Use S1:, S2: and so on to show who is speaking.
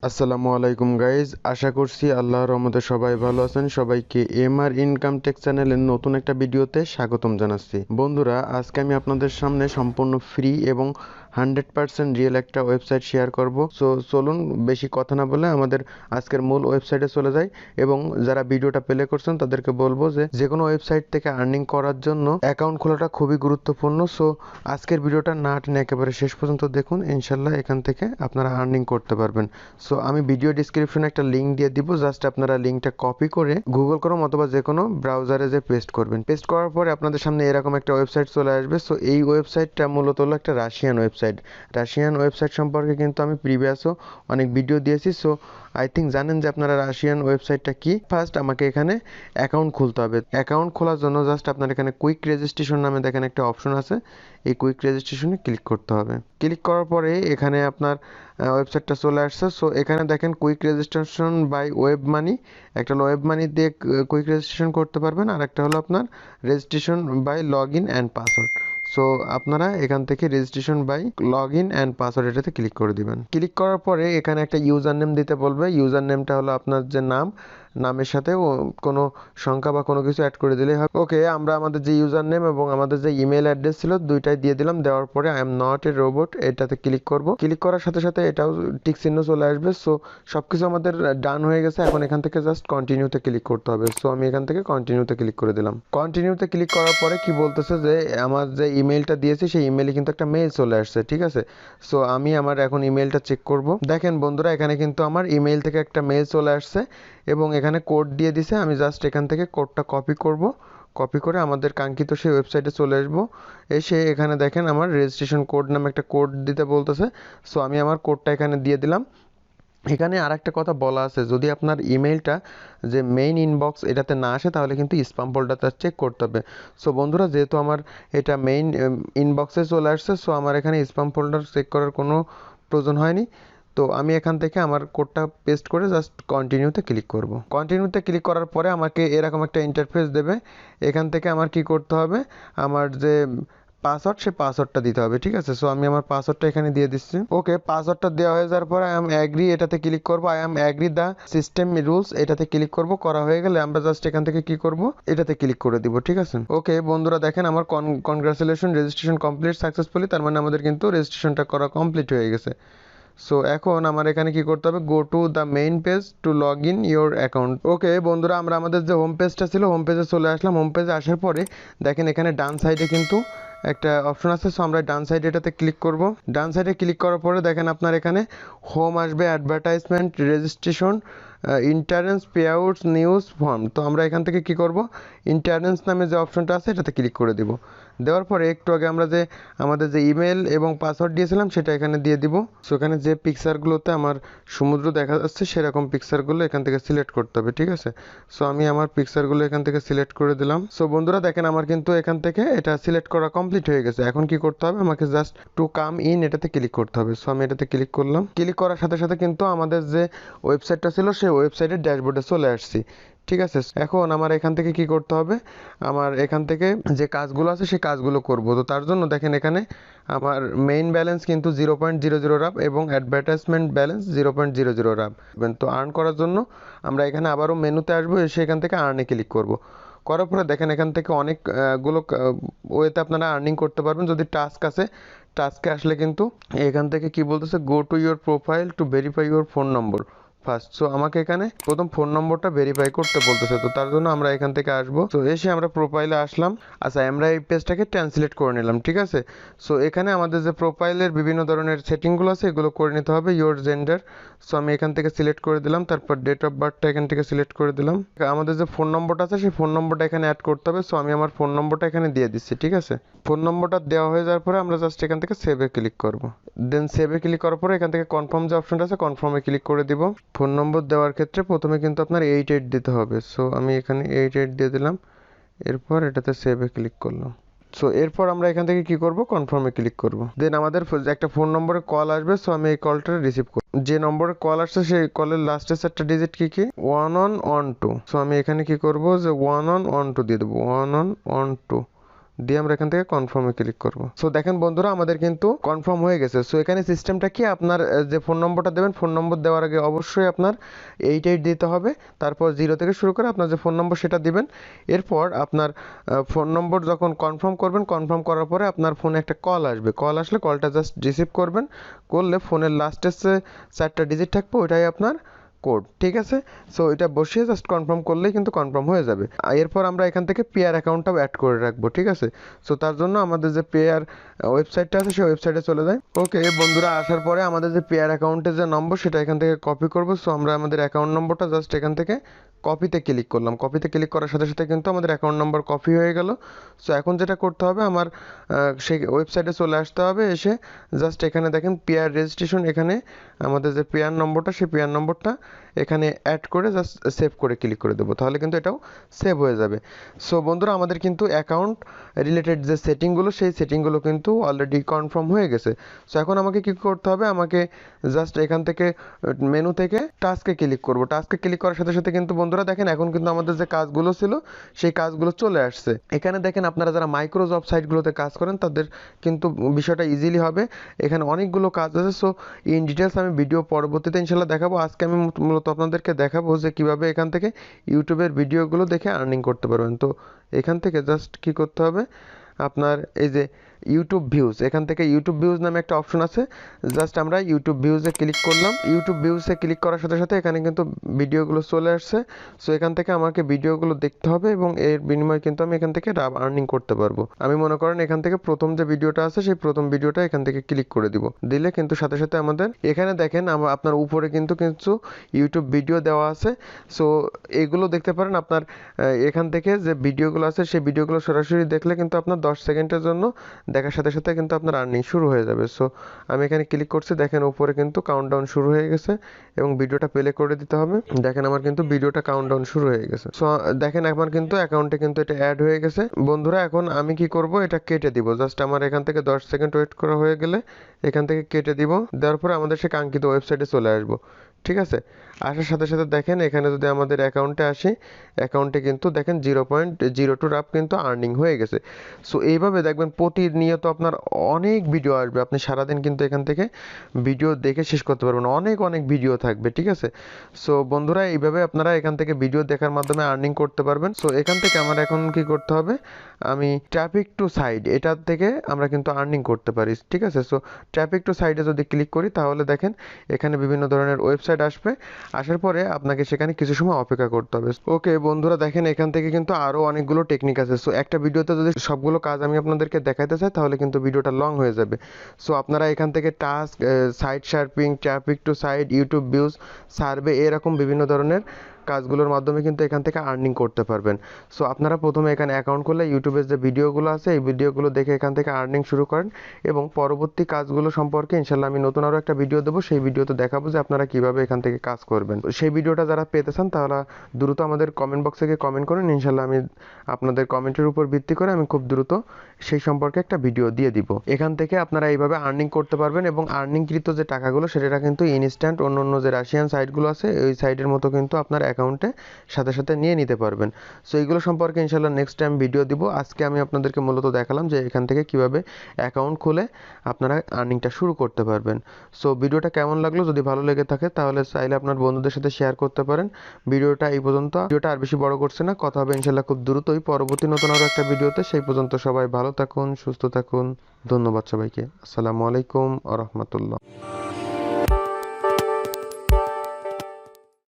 S1: আসসালামু আলাইকুম গাইজ, আশা করছি আল্লাহর রহমতে সবাই ভালো আছেন। সবাইকে এমআর ইনকাম টেক চ্যানেলের নতুন একটা ভিডিওতে স্বাগতম জানাচ্ছি। বন্ধুরা, আজকে আমি আপনাদের সামনে সম্পূর্ণ ফ্রি এবং 100% রিয়েল একটা ওয়েবসাইট শেয়ার করব। সো চলুন বেশি কথা না বলে আমাদের আজকের মূল ওয়েবসাইটে চলে যাই এবং যারা ভিডিওটা প্লে করছেন তাদেরকে বলবো যে কোনো ওয়েবসাইট থেকে আর্নিং করার জন্য অ্যাকাউন্ট খোলাটা খুবই গুরুত্বপূর্ণ। সো আজকের ভিডিওটা না টেনে একেবারে শেষ পর্যন্ত দেখুন, ইনশাল্লাহ এখান থেকে আপনারা আর্নিং করতে পারবেন। সো আমি ভিডিও ডিসক্রিপশনে একটা লিঙ্ক দিয়ে দিব, জাস্ট আপনারা লিঙ্কটা কপি করে গুগল ক্রোম অথবা যে কোনো ব্রাউজারে যে পেস্ট করবেন। পেস্ট করার পরে আপনাদের সামনে এরকম একটা ওয়েবসাইট চলে আসবে। সো এই ওয়েবসাইটটা মূলত হলো একটা রাশিয়ান ওয়েবসাইট সম্পর্কে কিন্তু আমি প্রিভিয়াসও অনেক ভিডিও দিয়েছি। সো আই থিঙ্ক জানেন যে আপনারা রাশিয়ান ওয়েবসাইটটা কি। ফার্স্ট আমাকে এখানে অ্যাকাউন্ট খুলতে হবে। অ্যাকাউন্ট খোলার জন্য জাস্ট আপনার এখানে কুইক রেজিস্ট্রেশন নামে দেখেন একটা অপশন আছে, এই কুইক রেজিস্ট্রেশনে ক্লিক করতে হবে। ক্লিক করার পরে এখানে আপনার ওয়েবসাইটটা চলে আসছে। সো এখানে দেখেন quick registration by web money, একটা হলো ওয়েব মানি দিয়ে কুইক রেজিস্ট্রেশন করতে পারবেন, আর একটা হলো আপনার registration by log in and password. So আপনারা এখান থেকে registration by log in and password এটাতে ক্লিক করে দিবেন। ক্লিক করার পরে এখানে একটা ইউজার নেম দিতে বলবে। ইউজার নেমটা হলো আপনার যে নামের সাথে কোনো সংখ্যা বা কোনো কিছু অ্যাড করে দিলেই হবে। ওকে, আমরা আমাদের যে ইউজার নেম এবং আমাদের যে ইমেল অ্যাড্রেস ছিল দুইটাই দিয়ে দিলাম। দেওয়ার পরে I am not a robot এটাতে ক্লিক করব। ক্লিক করার সাথে সাথে এটাও টিক চিহ্ন চলে আসবে। সো সব কিছু আমাদের ডান হয়ে গেছে। এখন এখান থেকে জাস্ট কন্টিনিউতে ক্লিক করতে হবে। সো আমি এখান থেকে কন্টিনিউতে ক্লিক করে দিলাম। কন্টিনিউতে ক্লিক করার পরে কি বলতেছে যে আমার যে ইমেলটা দিয়েছি সেই ইমেলে কিন্তু একটা মেইল চলে আসছে, ঠিক আছে। সো আমি আমার এখন ইমেলটা চেক করব। দেখেন বন্ধুরা, এখানে কিন্তু আমার ইমেল থেকে একটা মেইল চলে আসছে এবং এখানে কোড দিয়ে দিছে। আমি জাস্ট এখান থেকে কোডটা কপি করব। কপি করে আমাদের কাঙ্ক্ষিত সেই ওয়েবসাইটে চলে আসবো। এসে এখানে দেখেন আমার রেজিস্ট্রেশন কোড নামে একটা কোড দিতে বলতেছে। সো আমি আমার কোডটা এখানে দিয়ে দিলাম। এখানে আর একটা কথা বলা আছে, যদি আপনার ইমেলটা যে মেইন ইনবক্স এটাতে না আসে তাহলে কিন্তু স্প্যাম ফোল্ডারটা চেক করতে হবে। সো বন্ধুরা, যেহেতু আমার এটা মেইন ইনবক্সে চলে আসছে, সো আমার এখানে স্প্যাম ফোল্ডার চেক করার কোনো প্রয়োজন হয়নি। তো আমি এখান থেকে আমার কোডটা পেস্ট করে জাস্ট কন্টিনিউতে ক্লিক করব। কন্টিনিউতে ক্লিক করার পরে আমাকে এরকম একটা ইন্টারফেস দেবে। এখান থেকে আমার কি করতে হবে, আমার যে পাসওয়ার্ড সে পাসওয়ার্ডটা দিতে হবে, ঠিক আছে। সো আমি আমার পাসওয়ার্ডটা এখানে দিয়ে দিচ্ছি। ওকে, পাসওয়ার্ডটা দেওয়া হয়ে যাওয়ার পরে আই এম অ্যাগ্রি এটাতে ক্লিক করব। I am agree the system rules এটাতে ক্লিক করব। করা হয়ে গেলে আমরা জাস্ট এখান থেকে কি করব, এটাতে ক্লিক করে দিব, ঠিক আছে। ওকে বন্ধুরা, দেখেন আমার কনগ্রাচুলেশন, রেজিস্ট্রেশন কমপ্লিট সাকসেসফুলি। তার মানে আমাদের কিন্তু রেজিস্ট্রেশনটা করা কমপ্লিট হয়ে গেছে। সো এখন আমার এখানে কি করতে হবে, go to the main page to log in your account. Okay বন্ধুরা, আমরা আমাদের যে হোম পেজটা ছিল হোম পেজে চলে আসলাম। হোম পেজে আসার পরে দেখেন এখানে ডান সাইডে কিন্তু একটা অপশন আছে। সো আমরা ডান সাইডে এটাতে ক্লিক করব। ডান সাইডে ক্লিক করার পরে দেখেন আপনার এখানে হোম আসবে, advertisement, registration, ইন্টারেন্স, pay outs, news, form. তো আমরা এখান থেকে কি করব, ইন্টারেন্স নামে যে অপশনটা আছে এটাতে ক্লিক করে দিব। দেওয়ার পরে একটু আগে আমরা যে আমাদের যে ইমেল এবং পাসওয়ার্ড দিয়েছিলাম সেটা এখানে দিয়ে দিব। সো এখানে যে পিকচারগুলোতে আমার সমুদ্র দেখা যাচ্ছে সেরকম পিকচারগুলো এখান থেকে সিলেক্ট করতে হবে, ঠিক আছে। সো আমি আমার পিকচারগুলো এখান থেকে সিলেক্ট করে দিলাম। সো বন্ধুরা দেখেন আমার কিন্তু এখান থেকে এটা সিলেক্ট করা কমপ্লিট হয়ে গেছে। এখন কি করতে হবে, আমাকে জাস্ট টু কাম ইন এটাতে ক্লিক করতে হবে। সো আমি এটাতে ক্লিক করলাম। ক্লিক করার সাথে সাথে কিন্তু আমাদের যে ওয়েবসাইটটা ছিল সেই ওয়েবসাইটের ড্যাশবোর্ডে চলে আসছি, ঠিক আছে। এখন আমার এখান থেকে কি করতে হবে, আমার এখান থেকে যে কাজগুলো আছে সেই কাজগুলো করব। তো তার জন্য দেখেন এখানে আমার মেইন ব্যালেন্স কিন্তু 0.00 রাব এবং অ্যাডভার্টাইজমেন্ট ব্যালেন্স 0.00 রাব। তো আর্ন করার জন্য আমরা এখানে আবারও মেনুতে আসবো, এসে এখান থেকে আর্নে ক্লিক করব। করার পরে দেখেন এখান থেকে অনেকগুলো ওয়েতে আপনারা আর্নিং করতে পারবেন। যদি টাস্ক আছে, টাস্কে আসলে কিন্তু এখান থেকে কি বলতেছে, go to your profile to verify your phone number first. So আমাকে এখানে প্রথম ফোন নম্বরটা ভেরিফাই করতে বলতেছে। তো তার জন্য আমরা এখান থেকে আসবো। তো এসে আমরা প্রোফাইলে আসলাম। আচ্ছা, আমরা এই পেজটাকে ট্রান্সলেট করে নিলাম, ঠিক আছে। সো এখানে আমাদের যে প্রোফাইলের বিভিন্ন ধরনের সেটিংগুলো আছে এগুলো করে নিতে হবে। ইয়োর জেন্ডার, সো আমি এখান থেকে সিলেক্ট করে দিলাম। তারপর ডেট অফ বার্থটা এখান থেকে সিলেক্ট করে দিলাম। আমাদের যে ফোন নম্বরটা আছে সেই ফোন নম্বরটা এখানে অ্যাড করতে হবে। সো আমি আমার ফোন নম্বরটা এখানে দিয়ে দিচ্ছি, ঠিক আছে। ফোন নম্বরটা দেওয়া হয়ে যাওয়ার পরে আমরা জাস্ট এখান থেকে সেভে ক্লিক করব। দেন সেভে ক্লিক করার পরে এখান থেকে কনফার্ম যে অপশনটা আছে কনফার্মে ক্লিক করে দিব। ফোন নম্বর দেওয়ার ক্ষেত্রে প্রথমে কিন্তু আপনার 88 দিতে হবে। সো আমি এখানে 88 দিয়ে দিলাম। এরপর এটাতে সেভে ক্লিক করলাম। সো এরপর আমরা এখান থেকে কি করব, কনফার্মে ক্লিক করব। দেন আমাদের একটা ফোন নম্বরে কল আসবে। সো আমি এই কলটা রিসিভ করব। যে নম্বরে কল আসছে সেই কলের লাস্টের 4টা ডিজিট কি কি, 1112। সো আমি এখানে কি করব, যে 1112 দিয়ে দেবো, 1112 দিয়ে আমরা এখান থেকে কনফার্মে ক্লিক করব। সো দেখেন বন্ধুরা আমাদের কিন্তু কনফার্ম হয়ে গেছে। সো এখানে সিস্টেমটা কি, আপনার যে ফোন নম্বরটা দেবেন, ফোন নম্বর দেওয়ার আগে অবশ্যই আপনার 88 দিতে হবে, তারপর 0 থেকে শুরু করে আপনার যে ফোন নম্বর সেটা দিবেন। এরপর আপনার ফোন নম্বর যখন কনফার্ম করবেন, কনফার্ম করার পরে আপনার ফোনে একটা কল আসবে, কল আসলে কলটা জাস্ট রিসিভ করবেন, করলে ফোনের লাস্টের যে 4টা ডিজিট থাকবে ওইটাই আপনার কোড, ঠিক আছে। সো এটা বসিয়ে জাস্ট কনফার্ম করলেই কিন্তু কনফার্ম হয়ে যাবে। এরপর আমরা এখান থেকে পেয়ার অ্যাকাউন্টটাও অ্যাড করে রাখবো, ঠিক আছে। সো তার জন্য আমাদের যে পেয়ার ওয়েবসাইটটা আছে সেই ওয়েবসাইটে চলে যায়। ওকে বন্ধুরা, আসার পরে আমাদের যে পেয়ার অ্যাকাউন্টের যে নম্বর সেটা এখান থেকে কপি করব। সো আমরা আমাদের অ্যাকাউন্ট নম্বরটা জাস্ট এখান থেকে কপিতে ক্লিক করলাম। কপিতে ক্লিক করার সাথে সাথে কিন্তু আমাদের অ্যাকাউন্ট নম্বর কপি হয়ে গেল। সো এখন যেটা করতে হবে, আমার সেই ওয়েবসাইটে চলে আসতে হবে, এসে জাস্ট এখানে দেখেন পেয়ার রেজিস্ট্রেশন, এখানে আমাদের যে পেয়ার নম্বরটা সেই পেয়ার নম্বরটা এখানে অ্যাড করে জাস্ট সেভ করে ক্লিক করে দেবো, তাহলে কিন্তু এটাও সেভ হয়ে যাবে। সো বন্ধুরা আমাদের কিন্তু অ্যাকাউন্ট রিলেটেড যে সেটিংগুলো সেই সেটিংগুলো কিন্তু অলরেডি কনফার্ম হয়ে গেছে। সো এখন আমাকে কী করতে হবে, আমাকে জাস্ট এখান থেকে মেনু থেকে টাস্কে ক্লিক করব। টাস্কে ক্লিক করার সাথে সাথে কিন্তু বন্ধুরা দেখেন এখন কিন্তু আমাদের যে কাজগুলো ছিল সেই কাজগুলো চলে আসছে। এখানে দেখেন আপনারা যারা মাইক্রোসফট সাইটগুলোতে কাজ করেন তাদের কিন্তু বিষয়টা ইজিলি হবে। এখানে অনেকগুলো কাজ আছে। সো ইন ডিটেলস আমি ভিডিও পরবর্তীতে ইনশাল্লাহ দেখাবো। আজকে আমি মূলত আপনাদেরকে দেখাবো যে কীভাবে এখান থেকে ইউটিউবের ভিডিওগুলো দেখে আর্নিং করতে পারবেন। তো এখান থেকে জাস্ট কী করতে হবে, আপনার এই যে ইউটিউব ভিউজ, এখান থেকে ইউটিউব ভিউজ নামে একটা অপশন আছে, জাস্ট আমরা ইউটিউব ভিউজে ক্লিক করলাম। ইউটিউব ভিউজে ক্লিক করার সাথে সাথে এখানে কিন্তু ভিডিওগুলো চলে আসছে। সো এখান থেকে আমাকে ভিডিওগুলো দেখতে হবে এবং এর বিনিময়ে কিন্তু আমি এখান থেকে আর্নিং করতে পারবো। আমি মনে করেন এখান থেকে প্রথম যে ভিডিওটা আছে সেই প্রথম ভিডিওটা এখান থেকে ক্লিক করে দিব, দিলে কিন্তু সাথে সাথে আমাদের এখানে দেখেন আপনার উপরে কিন্তু কিছু ইউটিউব ভিডিও দেওয়া আছে। সো এগুলো দেখতে পারেন আপনার এখান থেকে যে ভিডিওগুলো আছে সেই ভিডিওগুলো সরাসরি দেখলে কিন্তু আপনার 10 সেকেন্ডের জন্য দেখার সাথে সাথে কিন্তু আপনার আর্নিং শুরু হয়ে যাবে। সো আমি এখানে ক্লিক করছি, দেখেন উপরে কিন্তু কাউন্টডাউন শুরু হয়ে গেছে এবং ভিডিওটা প্লে করে দিতে হবে। দেখেন আমার কিন্তু ভিডিওটা কাউন্টডাউন শুরু হয়ে গেছে। সো দেখেন আমার কিন্তু অ্যাকাউন্টে কিন্তু এটা অ্যাড হয়ে গেছে। বন্ধুরা এখন আমি কি করব, এটা কেটে দিব। জাস্ট আমার এখান থেকে 10 সেকেন্ড ওয়েট করা হয়ে গেলে এখান থেকে কেটে দিব, দেওয়ার পরে আমাদের সে কাঙ্ক্ষিত ওয়েবসাইটে চলে আসবো, ঠিক আছে। আসার সাথে সাথে দেখেন এখানে যদি আমাদের অ্যাকাউন্টে আসি, অ্যাকাউন্টে কিন্তু দেখেন 0.02 রাপ কিন্তু আর্নিং হয়ে গেছে। সো এইভাবে দেখবেন প্রতিনিয়ত আপনার অনেক ভিডিও আসবে, আপনি সারাদিন কিন্তু এখান থেকে ভিডিও দেখে শেষ করতে পারবেন, অনেক অনেক ভিডিও থাকবে, ঠিক আছে। সো বন্ধুরা এইভাবে আপনারা এখান থেকে ভিডিও দেখার মাধ্যমে আর্নিং করতে পারবেন। সো এখান থেকে আমার এখন কি করতে হবে, আমি ট্রাফিক টু সাইট এটার থেকে আমরা কিন্তু আর্নিং করতে পারি, ঠিক আছে। সো ট্রাফিক টু সাইটে যদি ক্লিক করি তাহলে দেখেন এখানে বিভিন্ন ধরনের ওয়েবসাইট আসবে, আসার পরে আপনাকে সেখানে কিছু সময় অপেক্ষা করতে হবে। ওকে বন্ধুরা দেখেন এখান থেকে কিন্তু আরও অনেকগুলো টেকনিক আছে। সো একটা ভিডিওতে যদি সবগুলো কাজ আমি আপনাদেরকে দেখাইতে চাই তাহলে কিন্তু ভিডিওটা লং হয়ে যাবে। সো আপনারা এখান থেকে task, site surfing, traffic to site, YouTube views, survey, এরকম বিভিন্ন ধরনের কাজগুলোর মাধ্যমে কিন্তু এখান থেকে আর্নিং করতে পারবেন। সো আপনারা প্রথমে এখানে অ্যাকাউন্ট করলে ইউটিউবের যে ভিডিওগুলো আছে এই ভিডিওগুলো দেখে এখান থেকে আর্নিং শুরু করেন এবং পরবর্তী কাজগুলো সম্পর্কে ইনশাল্লাহ আমি নতুন আরও একটা ভিডিও দেবো, সেই ভিডিওতে দেখাবো যে আপনারা কীভাবে এখান থেকে কাজ করবেন। সেই ভিডিওটা যারা পেতে চান তারা দ্রুত আমাদের কমেন্ট বক্সে গিয়ে কমেন্ট করুন, ইনশাল্লাহ আমি আপনাদের কমেন্টের উপর ভিত্তি করে আমি খুব দ্রুত সেই সম্পর্কে একটা ভিডিও দিয়ে দিব। এখান থেকে আপনারা এইভাবে আর্নিং করতে পারবেন এবং আর্নিংকৃত যে টাকাগুলো সেটা কিন্তু ইনস্ট্যান্ট অন্য অন্য যে রাশিয়ান সাইটগুলো আছে ওই সাইটের মতো কিন্তু আপনার অ্যাকাউন্টে সাথে সাথে নিয়ে নিতে পারবেন। সো এইগুলো সম্পর্কে ইনশাল্লাহ নেক্সট টাইম ভিডিও দিব। আজকে আমি আপনাদেরকে মূলত দেখালাম যে এখান থেকে কিভাবে অ্যাকাউন্ট খুলে আপনারা আর্নিংটা শুরু করতে পারবেন। সো ভিডিওটা কেমন লাগলো, যদি ভালো লেগে থাকে তাহলে চাইলে আপনার বন্ধুদের সাথে শেয়ার করতে পারেন। ভিডিওটা এই পর্যন্ত, ভিডিওটা আর বেশি বড় করছে না, কথা হবে ইনশাল্লাহ খুব দ্রুতই পরবর্তী নতুন আরও একটা ভিডিওতে। সেই পর্যন্ত সবাই ভালো থাকুন, সুস্থ থাকুন। ধন্যবাদ সবাইকে। আসসালামু আলাইকুম ওয়া রাহমাতুল্লাহ।